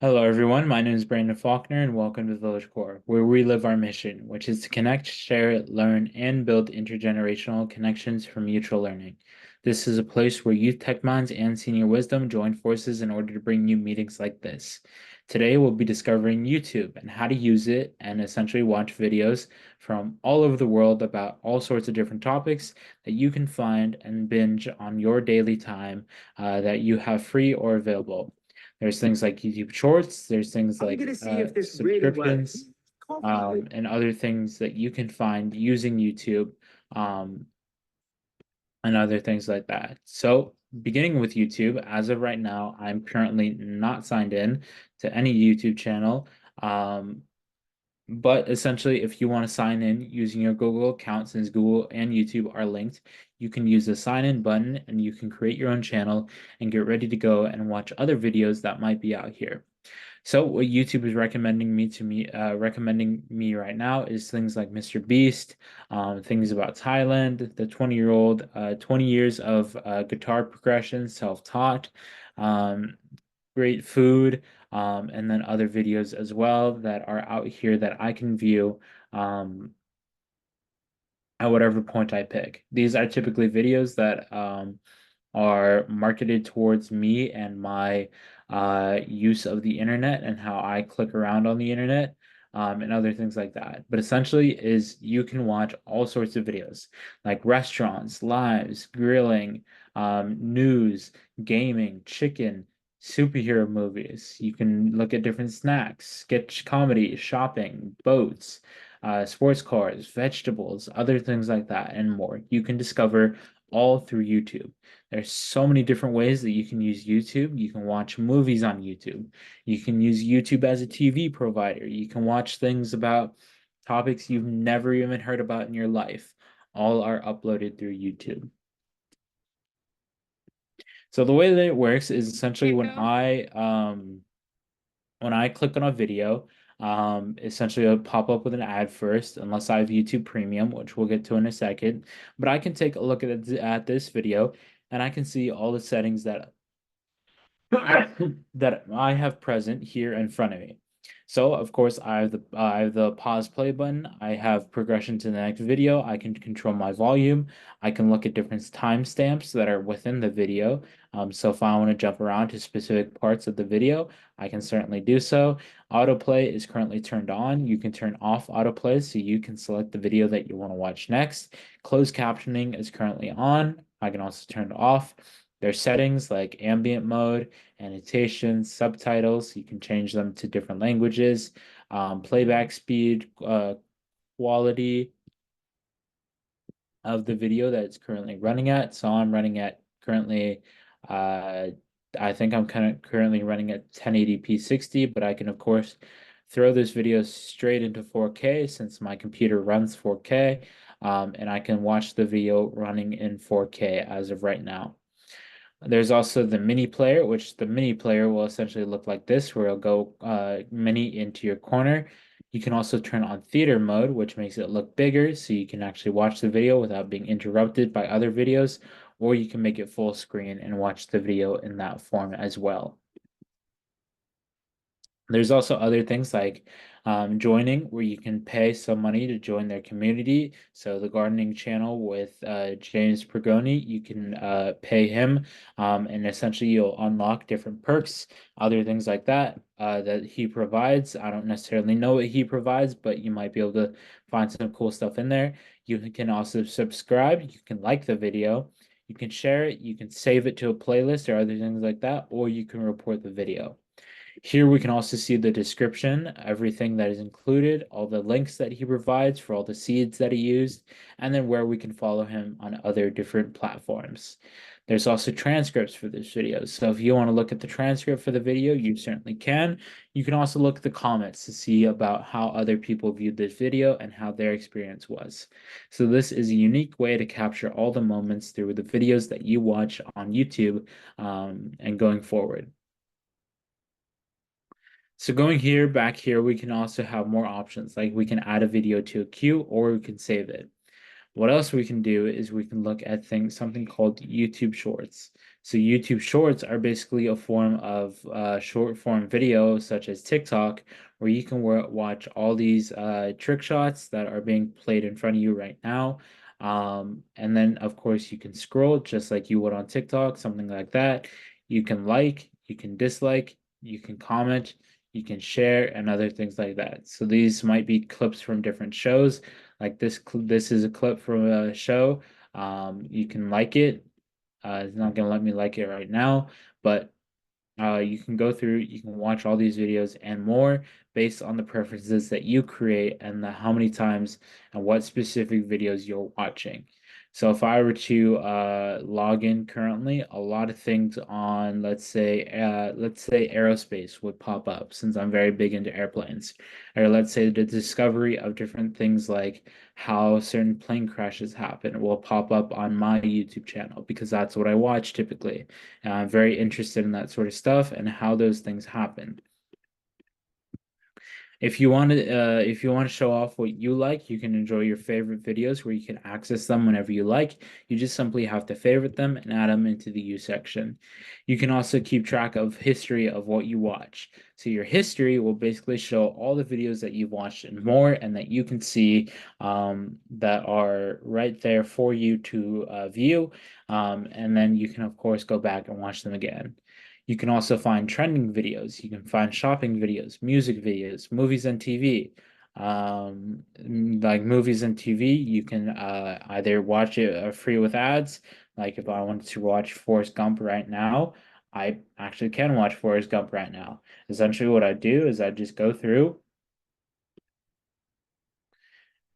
Hello, everyone. My name is Brandon Faulkner, and welcome to Village Core, where we live our mission, which is to connect, share, learn, and build intergenerational connections for mutual learning. This is a place where youth tech minds and senior wisdom join forces in order to bring you meetings like this. Today, we'll be discovering YouTube and how to use it and essentially watch videos from all over the world about all sorts of different topics that you can find and binge on your daily time that you have free or available. There's things like YouTube Shorts, there's things I'm like gonna see if this really subscriptions, works. Coffee. and other things that you can find using YouTube, and other things like that. So, beginning with YouTube, as of right now, I'm currently not signed in to any YouTube channel. Um, but essentially, if you want to sign in using your Google account, since Google and YouTube are linked, you can use the sign in button and you can create your own channel and get ready to go and watch other videos that might be out here. So what YouTube is recommending me right now is things like Mr. Beast, things about Thailand, the 20-year-old, 20 years of guitar progression, self-taught, um, great food, and then other videos as well that are out here that I can view at whatever point I pick. These are typically videos that are marketed towards me and my use of the internet and how I click around on the internet, and other things like that. But essentially, is you can watch all sorts of videos like restaurants, lives, grilling, news, gaming, chicken. Superhero movies. You can look at different snacks, sketch comedy, shopping, boats, sports cars, vegetables, other things like that, and more. You can discover all through YouTube. There's so many different ways that you can use YouTube. You can watch movies on YouTube. You can use YouTube as a TV provider. You can watch things about topics you've never even heard about in your life. All are uploaded through YouTube. So the way that it works is essentially when I click on a video, essentially it'll pop up with an ad first, unless I have YouTube Premium, which we'll get to in a second. But I can take a look at this video and I can see all the settings that that I have present here in front of me. So of course I have the pause play button. I have progression to the next video. I can control my volume. I can look at different timestamps that are within the video. So if I want to jump around to specific parts of the video, I can certainly do so. Autoplay is currently turned on. You can turn off autoplay so you can select the video that you want to watch next. Closed captioning is currently on. I can also turn it off. There's settings like ambient mode, annotations, subtitles. You can change them to different languages, playback speed, quality of the video that it's currently running at. So I'm running at currently, uh, I think I'm kind of currently running at 1080p 60, but I can of course throw this video straight into 4K since my computer runs 4K, and I can watch the video running in 4K as of right now. There's also the mini player, which the mini player will essentially look like this, where it'll go mini into your corner. You can also turn on theater mode, which makes it look bigger, so you can actually watch the video without being interrupted by other videos, or you can make it full screen and watch the video in that form as well. There's also other things like joining, where you can pay some money to join their community. So the gardening channel with James Pergoni, you can pay him, and essentially you'll unlock different perks, other things like that that he provides. I don't necessarily know what he provides, but you might be able to find some cool stuff in there. You can also subscribe. You can like the video. You can share it. You can save it to a playlist or other things like that, or you can report the video. Here we can also see the description, everything that is included, all the links that he provides for all the seeds that he used, and then where we can follow him on other different platforms. There's also transcripts for this video. So if you want to look at the transcript for the video, you certainly can. You can also look at the comments to see about how other people viewed this video and how their experience was. So this is a unique way to capture all the moments through the videos that you watch on YouTube, and going forward. So going here, back here, we can also have more options. Like we can add a video to a queue or we can save it. What else we can do is we can look at something called YouTube Shorts. So YouTube Shorts are basically a form of short form video, such as TikTok, where you can watch all these trick shots that are being played in front of you right now. And then, of course, you can scroll just like you would on TikTok, something like that. You can like, you can dislike, you can comment, you can share, and other things like that. So these might be clips from different shows. Like this is a clip from a show. You can like it. It's not gonna let me like it right now, but you can go through, you can watch all these videos and more based on the preferences that you create and how many times and what specific videos you're watching. So if I were to log in currently, a lot of things on, let's say aerospace would pop up since I'm very big into airplanes. Or let's say the discovery of different things like how certain plane crashes happen will pop up on my YouTube channel because that's what I watch typically. I'm very interested in that sort of stuff and how those things happen. If you want to show off what you like, you can enjoy your favorite videos where you can access them whenever you like. You just simply have to favorite them and add them into the U section. You can also keep track of history of what you watch. So your history will basically show all the videos that you've watched and more, and that you can see that are right there for you to view. And then you can, of course, go back and watch them again. You can also find trending videos. You can find shopping videos, music videos, movies and TV. Like movies and TV, you can either watch it free with ads. Like if I wanted to watch Forrest Gump right now, I actually can watch Forrest Gump right now. Essentially, what I do is I just go through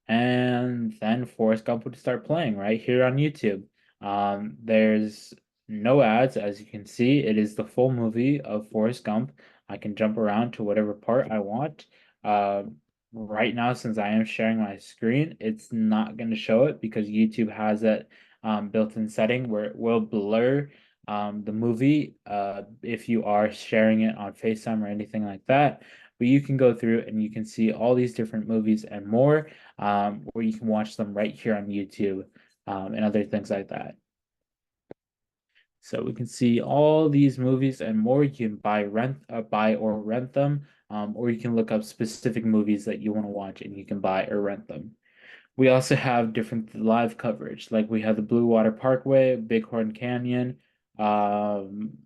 and then Forrest Gump would start playing right here on YouTube. There's no ads, as you can see. It is the full movie of Forrest Gump. I can jump around to whatever part I want. Uh, right now, since I am sharing my screen, it's not going to show it because YouTube has that built-in setting where it will blur the movie if you are sharing it on FaceTime or anything like that. But you can go through and you can see all these different movies and more where you can watch them right here on YouTube and other things like that. So we can see all these movies and more. You can buy or rent them, or you can look up specific movies that you want to watch and you can buy or rent them. We also have different live coverage, like we have the Blue Water Parkway, Bighorn Canyon, um,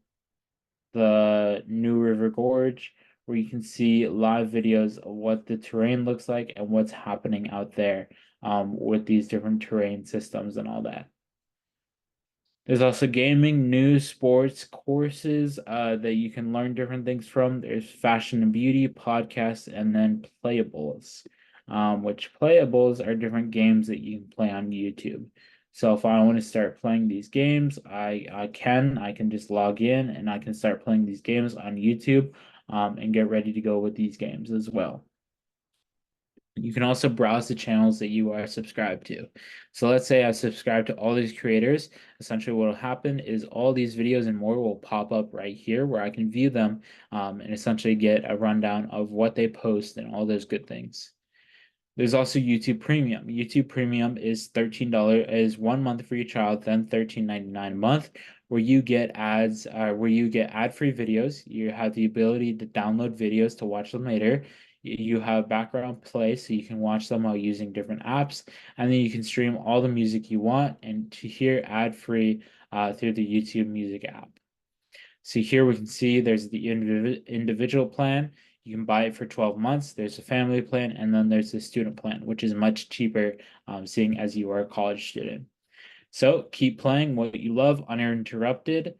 the New River Gorge, where you can see live videos of what the terrain looks like and what's happening out there with these different terrain systems and all that. There's also gaming, news, sports, courses that you can learn different things from. There's fashion and beauty, podcasts, and then playables, which playables are different games that you can play on YouTube. So if I want to start playing these games, I can just log in and I can start playing these games on YouTube and get ready to go with these games as well. You can also browse the channels that you are subscribed to. So let's say I subscribe to all these creators. Essentially, what will happen is all these videos and more will pop up right here where I can view them and essentially get a rundown of what they post and all those good things. There's also YouTube Premium. YouTube Premium is $13, is 1 month for your child, then $13.99 a month, where you get ads, where you get ad-free videos. You have the ability to download videos to watch them later. You have background play, so you can watch them while using different apps, and then you can stream all the music you want and to hear ad-free through the YouTube Music app. So here we can see there's the individual plan. You can buy it for 12 months. There's a family plan, and then there's the student plan, which is much cheaper, seeing as you are a college student. So keep playing what you love uninterrupted.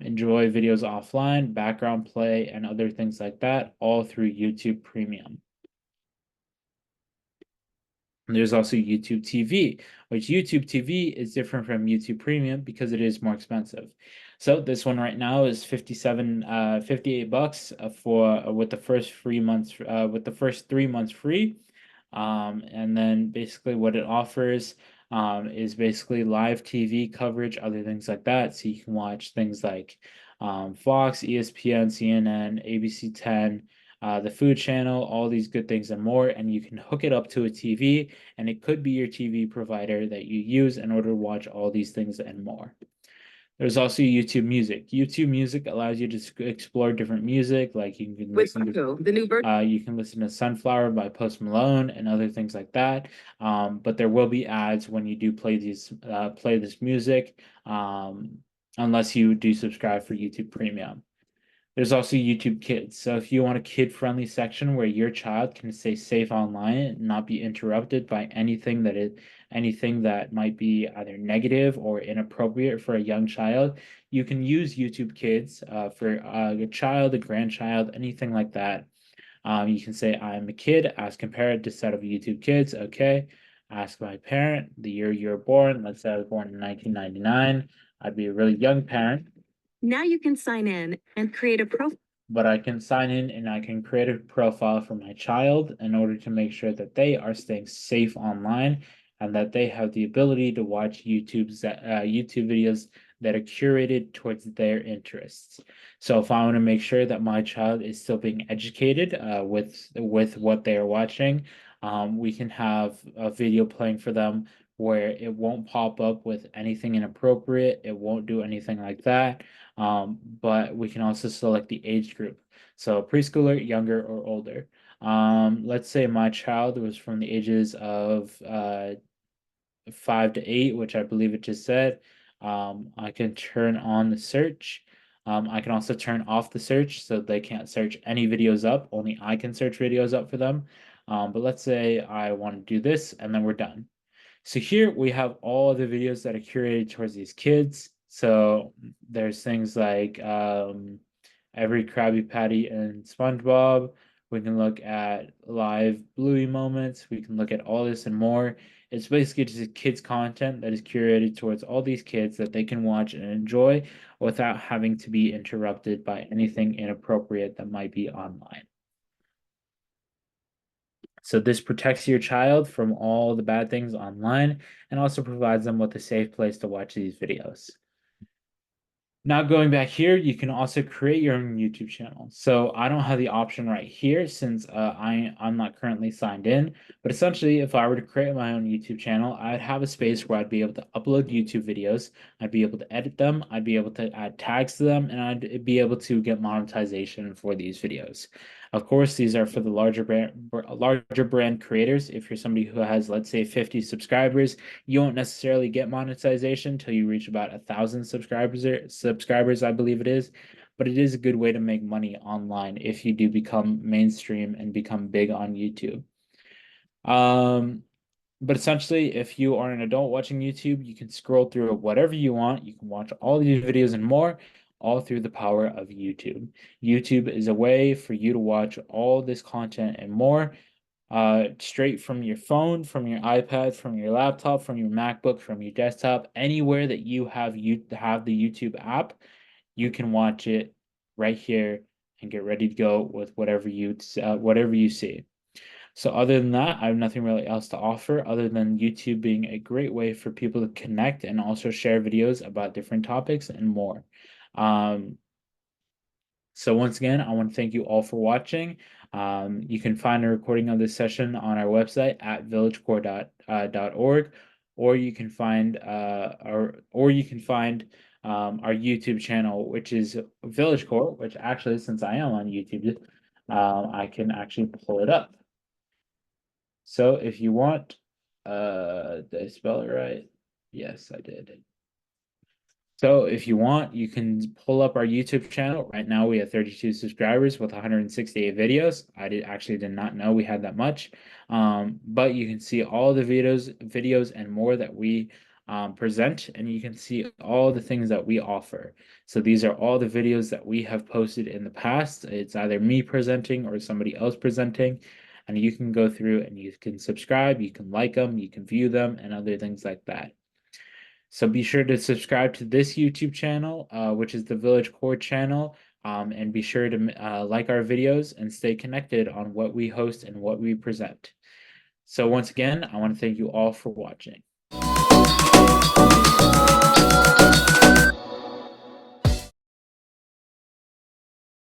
Enjoy videos offline, background play, and other things like that, all through YouTube Premium. And there's also YouTube TV, which YouTube TV is different from YouTube Premium because it is more expensive. So this one right now is 58 bucks for with the first 3 months with the first 3 months free. And then basically what it offers is basically live TV coverage, other things like that. So you can watch things like Fox, ESPN, CNN, ABC 10, the food channel, all these good things and more, and you can hook it up to a TV, and it could be your TV provider that you use in order to watch all these things and more. There's also YouTube Music. YouTube Music allows you to explore different music, like you can listen to the new version. you can listen to Sunflower by Post Malone and other things like that. But there will be ads when you do play this music, unless you do subscribe for YouTube Premium. There's also YouTube Kids. So if you want a kid-friendly section where your child can stay safe online and not be interrupted by anything that might be either negative or inappropriate for a young child, you can use YouTube Kids for a child, a grandchild, anything like that. You can say, I'm a kid, ask and parent to set up YouTube Kids. Okay. Ask my parent the year you were born. Let's say I was born in 1999. I'd be a really young parent. Now you can sign in and create a profile. But I can sign in and I can create a profile for my child in order to make sure that they are staying safe online and that they have the ability to watch YouTube videos that are curated towards their interests. So if I want to make sure that my child is still being educated with what they are watching, we can have a video playing for them where it won't pop up with anything inappropriate. It won't do anything like that. But we can also select the age group. So preschooler, younger, or older. Let's say my child was from the ages of 5 to 8, which I believe it just said. I can turn on the search. I can also turn off the search so they can't search any videos up. Only I can search videos up for them. But let's say I want to do this and then we're done. So here we have all the videos that are curated towards these kids. So there's things like every Krabby Patty and SpongeBob. We can look at live Bluey moments. We can look at all this and more. It's basically just kids content that is curated towards all these kids that they can watch and enjoy without having to be interrupted by anything inappropriate that might be online. So this protects your child from all the bad things online and also provides them with a safe place to watch these videos. Now going back here, you can also create your own YouTube channel. So I don't have the option right here since I'm not currently signed in. But essentially, if I were to create my own YouTube channel, I'd have a space where I'd be able to upload YouTube videos. I'd be able to edit them. I'd be able to add tags to them, and I'd be able to get monetization for these videos. Of course, these are for the larger brand creators. If you're somebody who has, let's say, 50 subscribers, you won't necessarily get monetization until you reach about 1,000 subscribers, I believe it is. But it is a good way to make money online if you do become mainstream and become big on YouTube. But essentially, if you are an adult watching YouTube, you can scroll through whatever you want. You can watch all these videos and more, all through the power of YouTube. YouTube is a way for you to watch all this content and more straight from your phone, from your iPad, from your laptop, from your MacBook, from your desktop, anywhere that you have the YouTube app, you can watch it right here and get ready to go with whatever you see. So other than that, I have nothing really else to offer other than YouTube being a great way for people to connect and also share videos about different topics and more. Um, so once again, I want to thank you all for watching. You can find a recording of this session on our website at villagecore.org, or you can find our YouTube channel, which is VillageCore, which actually, since I am on YouTube, I can actually pull it up. So if you want, did I spell it right? Yes, I did. So if you want, you can pull up our YouTube channel. Right now we have 32 subscribers with 168 videos. I did not know we had that much. But you can see all the videos and more that we present, and you can see all the things that we offer. So these are all the videos that we have posted in the past. It's either me presenting or somebody else presenting. And you can go through and you can subscribe, you can like them, you can view them, and other things like that. So be sure to subscribe to this YouTube channel, which is the Village Core channel, and be sure to like our videos and stay connected on what we host and what we present. So once again, I want to thank you all for watching.